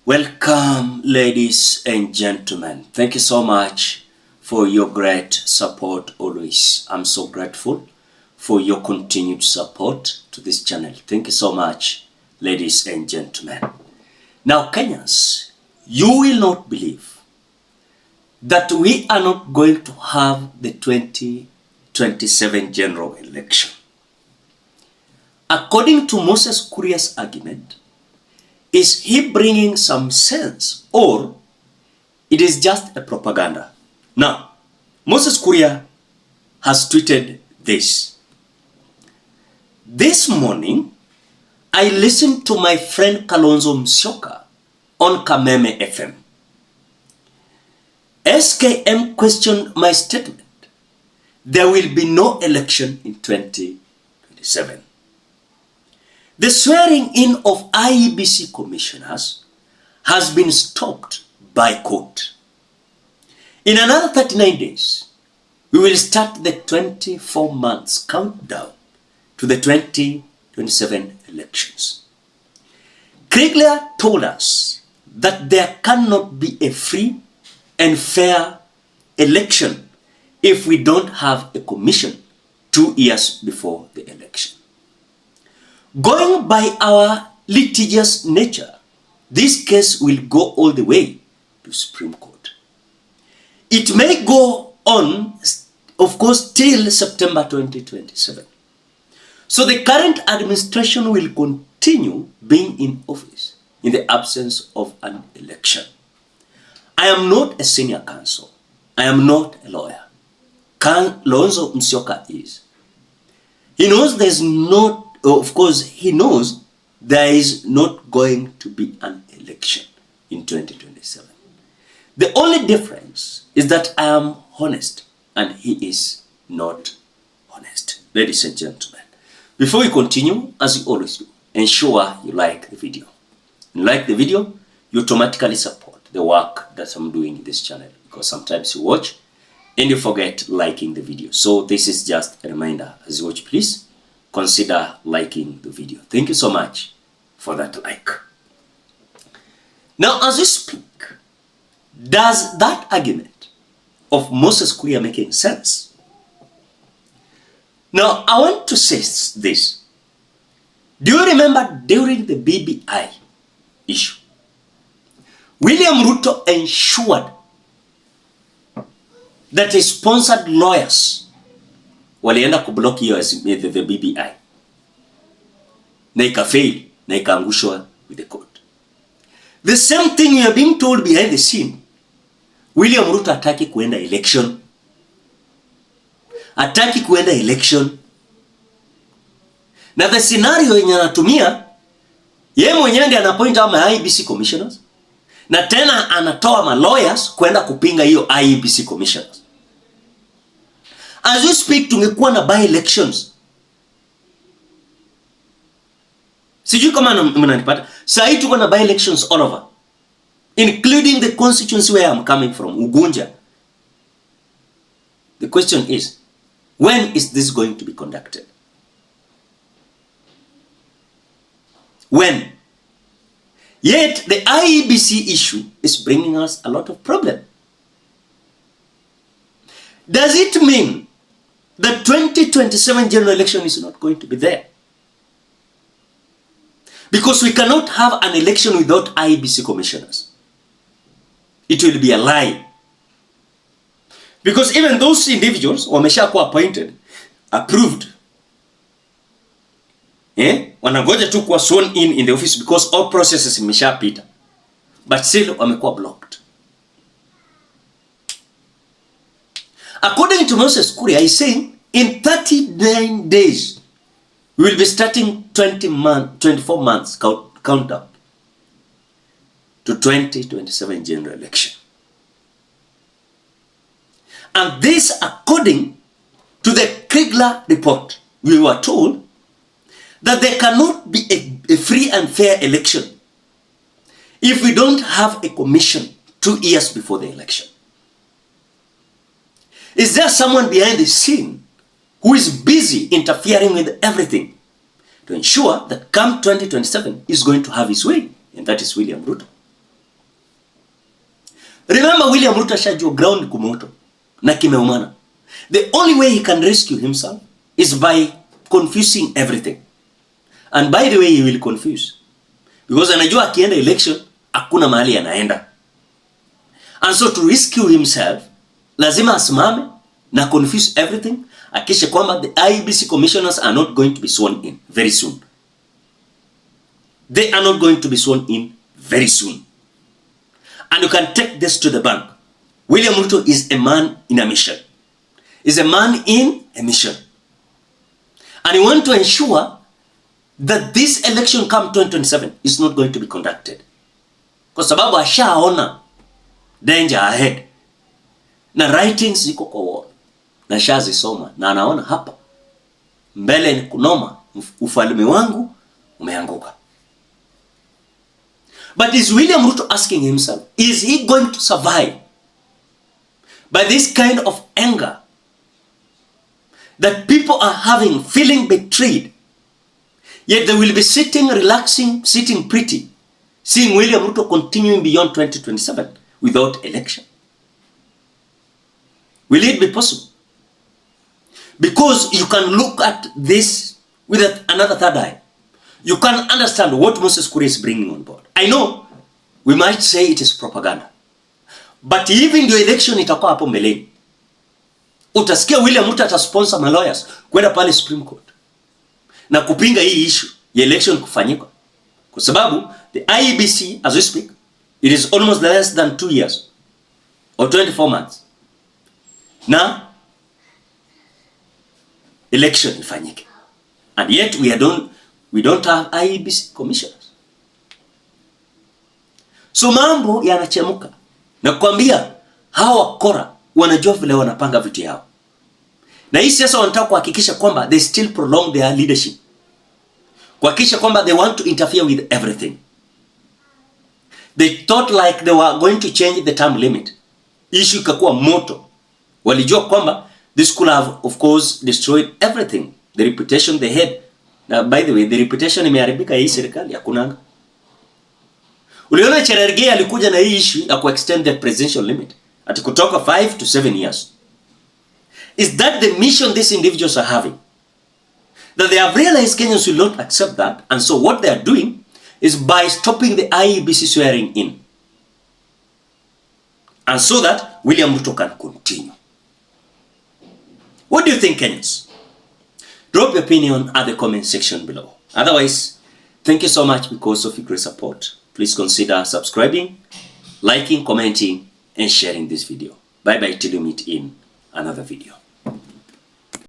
Welcome, ladies and gentlemen. Thank you so much for your great support always. I'm so grateful for your continued support to this channel. Thank you so much, ladies and gentlemen. Now, Kenyans, you will not believe that we are not going to have the 2027 general election. According to Moses Kuria's argument, is he bringing some sense or it is just a propaganda? Now, Moses Kuria has tweeted this. This morning, I listened to my friend Kalonzo Musyoka on Kameme FM. SKM questioned my statement. There will be no election in 2027. The swearing in of IEBC commissioners has been stopped by court. In another 39 days, we will start the 24 months countdown to the 2027 elections. Kriegler told us that there cannot be a free and fair election if we don't have a commission 2 years before the election. Going by our litigious nature, this case will go all the way to Supreme Court. It may go on, of course, till September 2027. So the current administration will continue being in office in the absence of an election. I am not a senior counsel. I am not a lawyer. Kalonzo Musyoka is. He knows there's not. Of course, he knows there is not going to be an election in 2027. The only difference is that I am honest and he is not honest. Ladies and gentlemen, before we continue, as you always do, ensure you like the video. You like the video, you automatically support the work that I'm doing in this channel, because sometimes you watch and you forget liking the video. So this is just a reminder. As you watch, please consider liking the video. Thank you so much for that like. Now, as we speak, does that argument of Moses Kuria making sense? Now, I want to say this. Do you remember during the BBI issue, William Ruto ensured that he sponsored lawyers walienda kublock hiyo the BBI na ikafail na ikaangushwa with the court. The same thing you are being told behind the scene. William Ruto hataki kuenda election. Hataki kuenda election. Na the scenario yenye anatumia, yeye mwenyewe ndiye anapoint ama IEBC commissioners, na tena anatoa ma lawyers kwenda kupinga hiyo IEBC commissioners. As you speak, tungekuwa na by elections. Sijui kama mnanipata. Sasa tuko na by elections all over, including the constituency where I'm coming from, Ugunja. The question is, when is this going to be conducted? When? Yet the IEBC issue is bringing us a lot of problem. Does it mean the 2027 general election is not going to be there? Because we cannot have an election without IEBC commissioners. It will be a lie. Because even those individuals wameshakuwa appointed, approved, wanangoja tu kuwa sworn in the office because all processes imeshapita, but still wamekuwa blocked. According to Moses Kuria, he's saying in 39 days, we will be starting 24 months countdown to 2027 general election. And this, according to the Kriegler report, we were told that there cannot be a free and fair election if we don't have a commission 2 years before the election. Is there someone behind the scene who is busy interfering with everything to ensure that come 2027 is going to have his way? And that is William Ruto. Remember, William Ruto shajua ground kumoto na kimeumana. The only way he can rescue himself is by confusing everything. And by the way, he will confuse. Because anajua akienda election, hakuna mahali anaenda. And so to rescue himself, lazima asimame na confuse everything. Akisha kwamba the IEBC commissioners are not going to be sworn in very soon. They are not going to be sworn in very soon. And you can take this to the bank. William Ruto is a man in a mission. Is a man in a mission. And he wants to ensure that this election come 2027 is not going to be conducted. Kwa sababu ashaona danger ahead. Na writings ziko kwa wall. Na shazisoma. Na anaona hapa. Mbele ni kunoma. Ufalme wangu umeanguka. But is William Ruto asking himself, is he going to survive by this kind of anger that people are having, feeling betrayed, yet they will be sitting, relaxing, sitting pretty, seeing William Ruto continuing beyond 2027 without election? Will it be possible? Because you can look at this with another third eye. You can understand what Moses Kuria is bringing on board. I know we might say it is propaganda. But even the election itakuwa hapo mbeleni. Utasikia William Ruto atasponsor ma lawyers kwenda pale Supreme Court na kupinga hii issue ya election kufanyika. Kwa sababu the IEBC, as we speak, it is almost less than 2 years or 24 months na election ifanyike. And yet we don't have IEBC commissioners. So mambo yanachemuka. Na kuambia hawa wakora wanajua vile wanapanga vitu yao. Na hii sasa wanataka kuhakikisha kwamba they still prolong their leadership. Kuhakikisha kwamba they want to interfere with everything. They thought like they were going to change the term limit. Issue ikakuwa moto. Walijua kwamba this could have of course destroyed everything. The reputation they had. Now, by the way, the reputation imeharibika hii serikali hakunanga. Uliona Cherargei alikuja na hii issue ya ku-extend the presidential limit ati kutoka 5 to 7 years. Is that the mission these individuals are having? That they have realized Kenyans will not accept that, and so what they are doing is by stopping the IEBC swearing in. And so that William Ruto can continue. What do you think, Kenyans? Drop your opinion at the comment section below. Otherwise, thank you so much because of your great support. Please consider subscribing, liking, commenting, and sharing this video. Bye bye till you meet in another video.